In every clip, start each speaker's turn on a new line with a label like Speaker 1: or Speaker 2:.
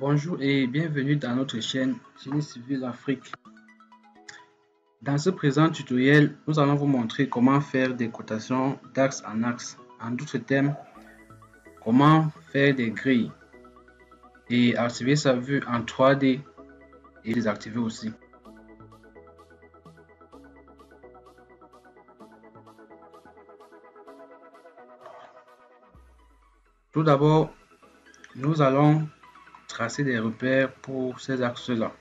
Speaker 1: Bonjour et bienvenue dans notre chaîne Génie Civil Afrique. Dans ce présent tutoriel, nous allons vous montrer comment faire des cotations d'axe en axe. En d'autres termes, comment faire des grilles et activer sa vue en 3D et désactiver aussi. Tout d'abord, nous allons tracer des repères pour ces axes-là.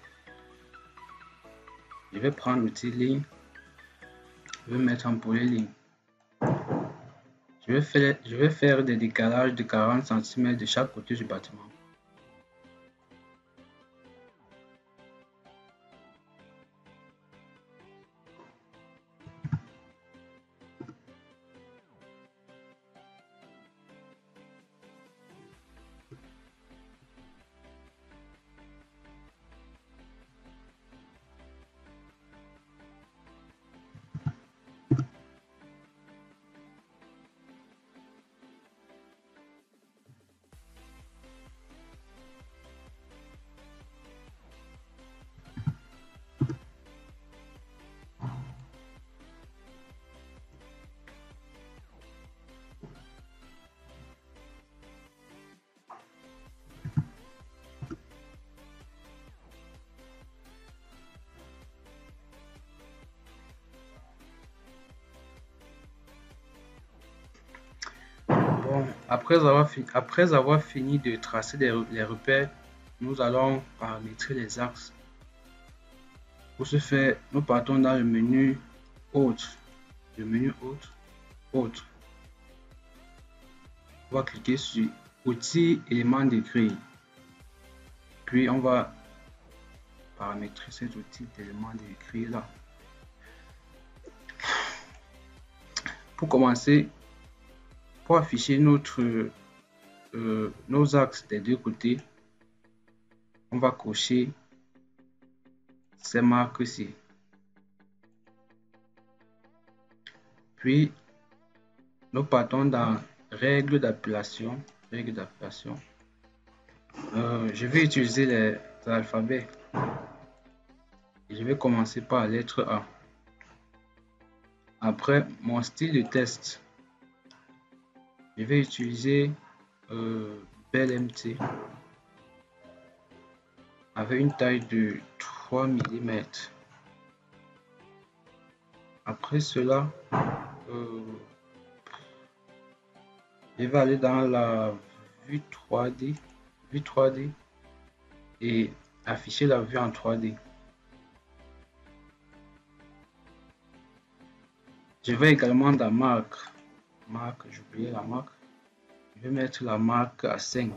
Speaker 1: Je vais prendre l'outil ligne, je vais mettre en polyligne. Je vais faire des décalages de 40 cm de chaque côté du bâtiment. Bon, après avoir fini de tracer les repères, nous allons paramétrer les axes. Pour ce faire, nous partons dans le menu Autre. Le menu Autre. On va cliquer sur Outils, éléments de grille. Puis on va paramétrer cet outil d'éléments de grille là. Pour commencer, pour afficher nos axes des deux côtés, on va cocher ces marques-ci. Puis, nous partons dans Règles d'appellation. Je vais utiliser les alphabets. Et je vais commencer par la lettre A. Après, mon style de test. Je vais utiliser BLMT avec une taille de 3 mm. Après cela, je vais aller dans la vue 3D et afficher la vue en 3D. Je vais également dans marque, j'ai oublié la marque. Je vais mettre la marque à 5.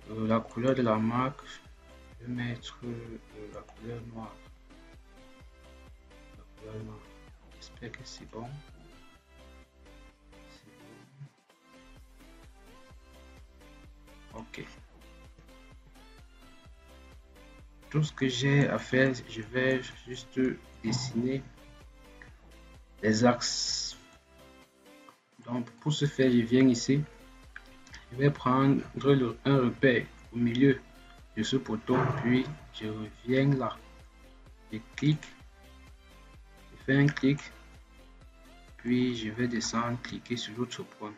Speaker 1: La couleur de la marque, je vais mettre la couleur noire. J'espère que c'est bon. Ok. Tout ce que j'ai à faire, je vais juste dessiner les axes. Donc pour ce faire, je viens ici. Je vais prendre un repère au milieu de ce poteau, puis je reviens là. Je clique, je fais un clic, puis je vais descendre, cliquer sur l'autre point.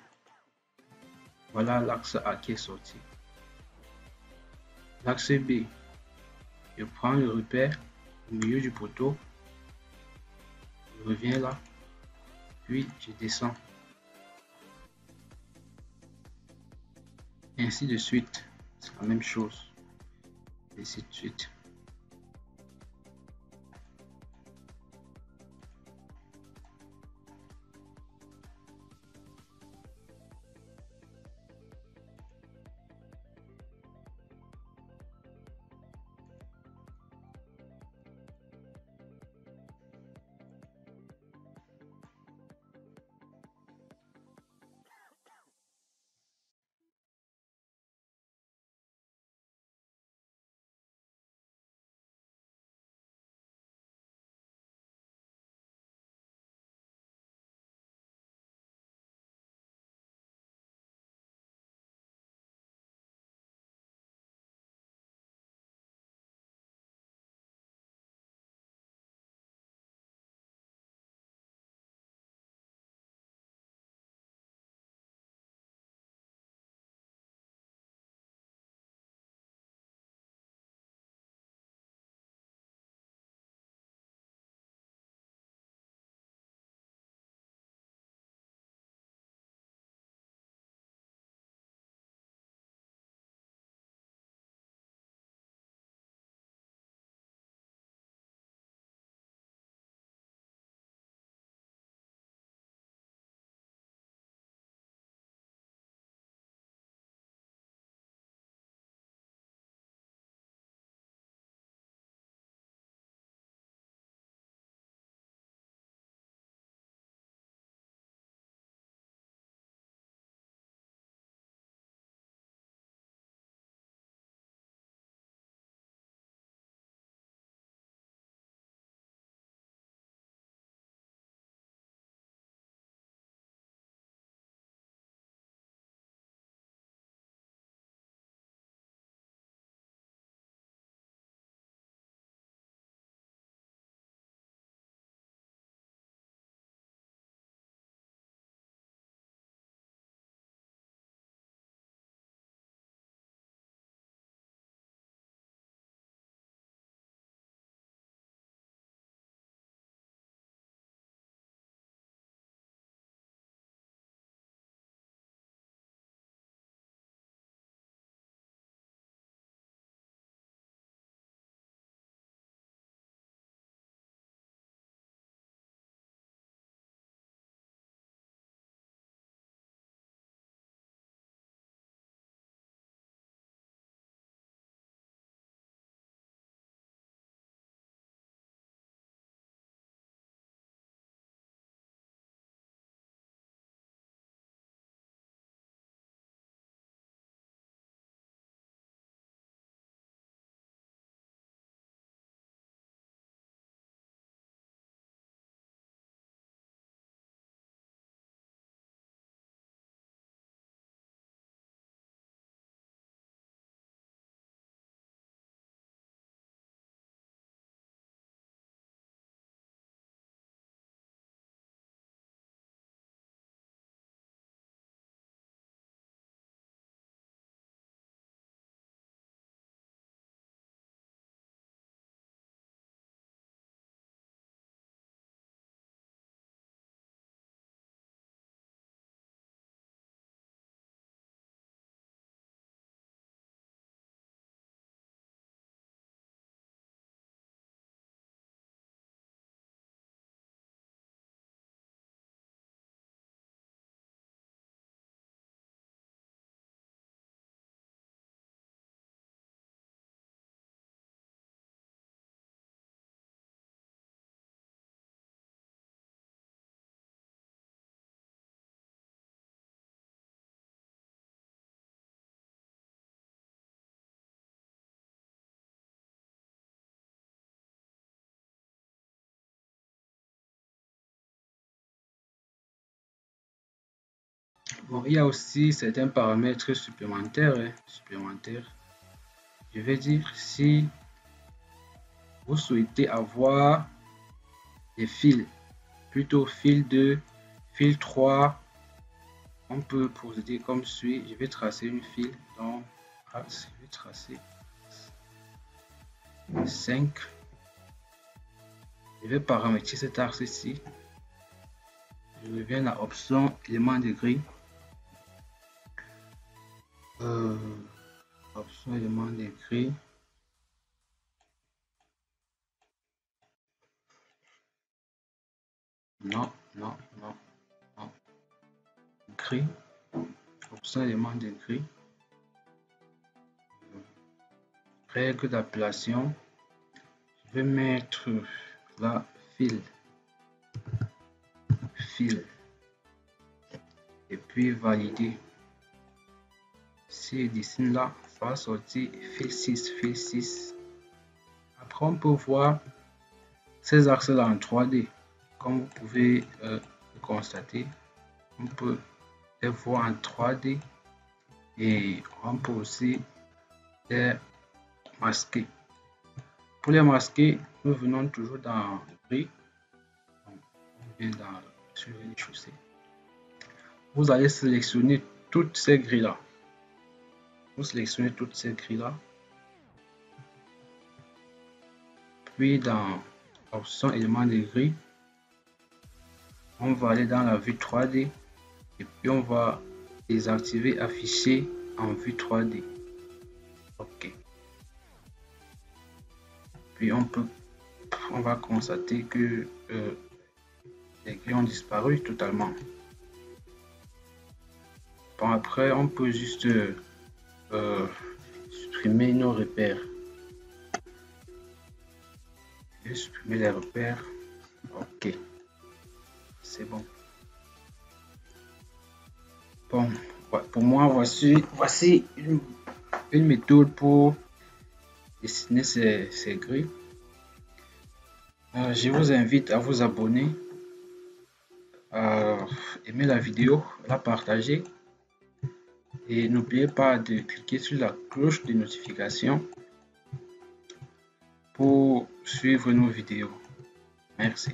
Speaker 1: Voilà l'axe A qui est sorti. L'axe B, je prends le repère au milieu du poteau, je reviens là, puis je descends. Ainsi de suite, c'est la même chose. Et ainsi de suite. Bon, il y a aussi certains paramètres supplémentaires, Je vais dire si vous souhaitez avoir des fils, plutôt fil 2, fil 3, on peut procéder comme suit. Je vais tracer une file, donc axe, je vais tracer 5. Je vais paramétrer cet axe ici. Je reviens à option élément de grille. Option élément de grille. Non. Grille. Option élément de grille. Règle d'appellation. Je vais mettre là fil. Et puis valider. Si je dessine là, ça va sortir fil 6. Après, on peut voir ces axes là en 3D. Comme vous pouvez le constater, on peut les voir en 3D et on peut aussi les masquer. Pour les masquer, nous venons toujours dans gris. On vient sur les chaussées. Vous allez sélectionner toutes ces grilles là. Puis dans option élément de grille, on va aller dans la vue 3D et puis on va désactiver afficher en vue 3D. OK. Puis on va constater que les grilles ont disparu totalement. Bon, après, on peut juste supprimer nos repères. Je vais supprimer les repères. OK. C'est bon. Bon, pour moi, voici une méthode pour dessiner ces grilles. Je vous invite à vous abonner, à aimer la vidéo, à la partager. Et n'oubliez pas de cliquer sur la cloche de notification pour suivre nos vidéos. Merci.